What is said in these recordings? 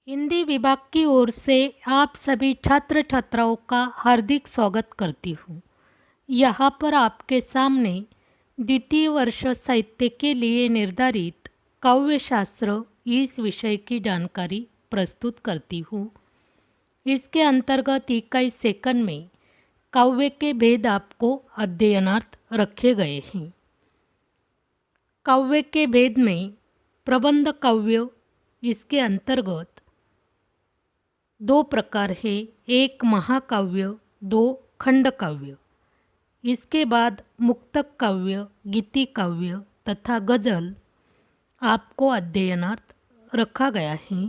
हिंदी विभाग की ओर से आप सभी छात्र छात्राओं का हार्दिक स्वागत करती हूँ। यहाँ पर आपके सामने द्वितीय वर्ष साहित्य के लिए निर्धारित काव्यशास्त्र इस विषय की जानकारी प्रस्तुत करती हूँ। इसके अंतर्गत इकाई सेकंड में काव्य के भेद आपको अध्ययनार्थ रखे गए हैं। काव्य के भेद में प्रबंध काव्य, इसके अंतर्गत दो प्रकार है, एक महाकाव्य, दो खंड काव्य। इसके बाद मुक्तक काव्य, गीति काव्य तथा गज़ल आपको अध्ययनार्थ रखा गया है।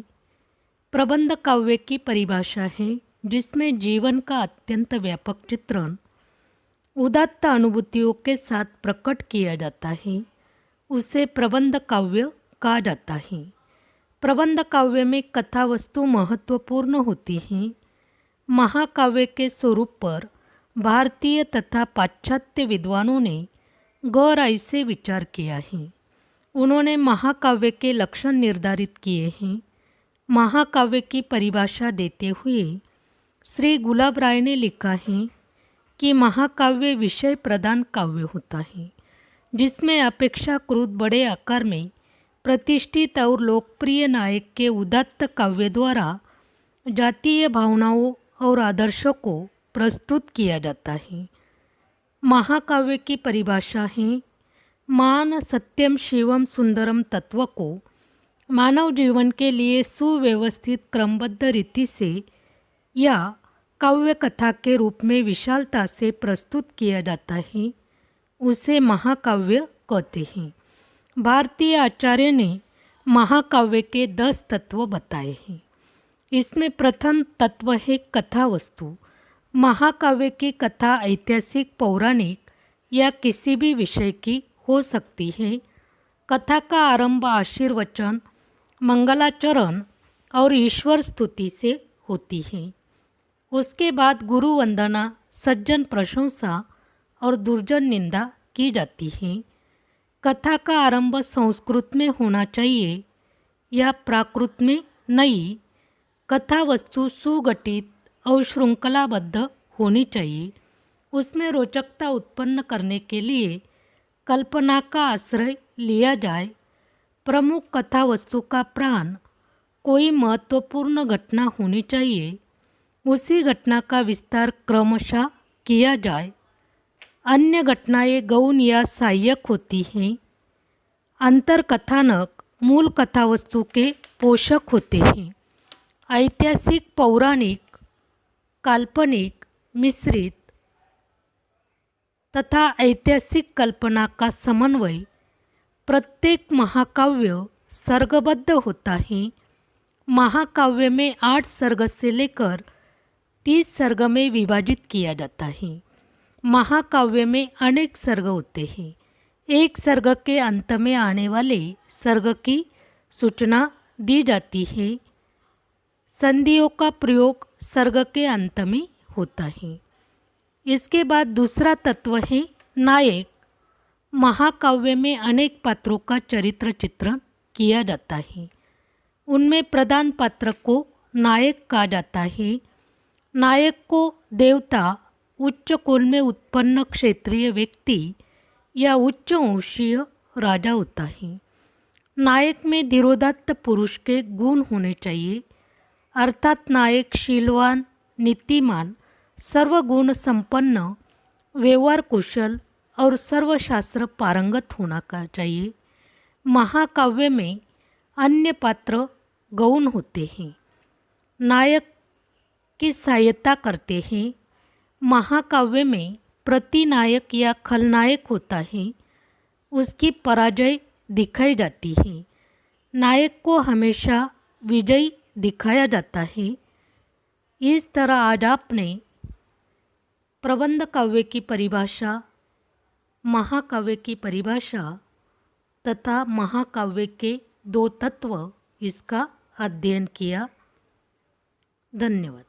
प्रबंध काव्य की परिभाषा है जिसमें जीवन का अत्यंत व्यापक चित्रण उदात्त अनुभूतियों के साथ प्रकट किया जाता है, उसे प्रबंध काव्य कहा जाता है। प्रबंध काव्य में कथा वस्तु महत्वपूर्ण होती है। महाकाव्य के स्वरूप पर भारतीय तथा पाश्चात्य विद्वानों ने गहराई से विचार किया है। उन्होंने महाकाव्य के लक्षण निर्धारित किए हैं। महाकाव्य की परिभाषा देते हुए श्री गुलाब राय ने लिखा है कि महाकाव्य विषय प्रधान काव्य होता है जिसमें अपेक्षाकृत बड़े आकार में प्रतिष्ठित और लोकप्रिय नायक के उदात्त काव्य द्वारा जातीय भावनाओं और आदर्शों को प्रस्तुत किया जाता है। महाकाव्य की परिभाषा है मान सत्यम शिवम सुंदरम तत्व को मानव जीवन के लिए सुव्यवस्थित क्रमबद्ध रीति से या काव्य कथा के रूप में विशालता से प्रस्तुत किया जाता है, उसे महाकाव्य कहते हैं। भारतीय आचार्य ने महाकाव्य के 10 तत्व बताए हैं। इसमें प्रथम तत्व है कथा वस्तु। महाकाव्य की कथा ऐतिहासिक, पौराणिक या किसी भी विषय की हो सकती है। कथा का आरंभ आशीर्वचन, मंगलाचरण और ईश्वर स्तुति से होती है। उसके बाद गुरु वंदना, सज्जन प्रशंसा और दुर्जन निंदा की जाती है। कथा का आरंभ संस्कृत में होना चाहिए या प्राकृत में नहीं। कथा वस्तु सुगठित और श्रृंखलाबद्ध होनी चाहिए। उसमें रोचकता उत्पन्न करने के लिए कल्पना का आश्रय लिया जाए। प्रमुख कथा वस्तु का प्राण कोई महत्वपूर्ण घटना होनी चाहिए। उसी घटना का विस्तार क्रमशः किया जाए। अन्य घटनाएं गौण या सहायक होती हैं। अंतर कथानक मूल कथा वस्तु के पोषक होते हैं। ऐतिहासिक, पौराणिक, काल्पनिक, मिश्रित तथा ऐतिहासिक कल्पना का समन्वय प्रत्येक महाकाव्य सर्गबद्ध होता है। महाकाव्य में 8 सर्ग से लेकर 30 सर्ग में विभाजित किया जाता है। महाकाव्य में अनेक सर्ग होते हैं। एक सर्ग के अंत में आने वाले सर्ग की सूचना दी जाती है। संधियों का प्रयोग सर्ग के अंत में होता है। इसके बाद दूसरा तत्व है नायक। महाकाव्य में अनेक पात्रों का चरित्र चित्रण किया जाता है। उनमें प्रधान पात्र को नायक कहा जाता है। नायक को देवता, उच्च कुल में उत्पन्न क्षेत्रीय व्यक्ति या उच्च वंशीय राजा होता है। नायक में धीरोदात्त पुरुष के गुण होने चाहिए, अर्थात नायक शीलवान, नीतिमान, सर्वगुण संपन्न, व्यवहार कुशल और सर्वशास्त्र पारंगत होना चाहिए। महाकाव्य में अन्य पात्र गौण होते हैं, नायक की सहायता करते हैं। महाकाव्य में प्रतिनायक या खलनायक होता है, उसकी पराजय दिखाई जाती है। नायक को हमेशा विजयी दिखाया जाता है। इस तरह आज आपने प्रबंध काव्य की परिभाषा, महाकाव्य की परिभाषा तथा महाकाव्य के 2 तत्व इसका अध्ययन किया। धन्यवाद।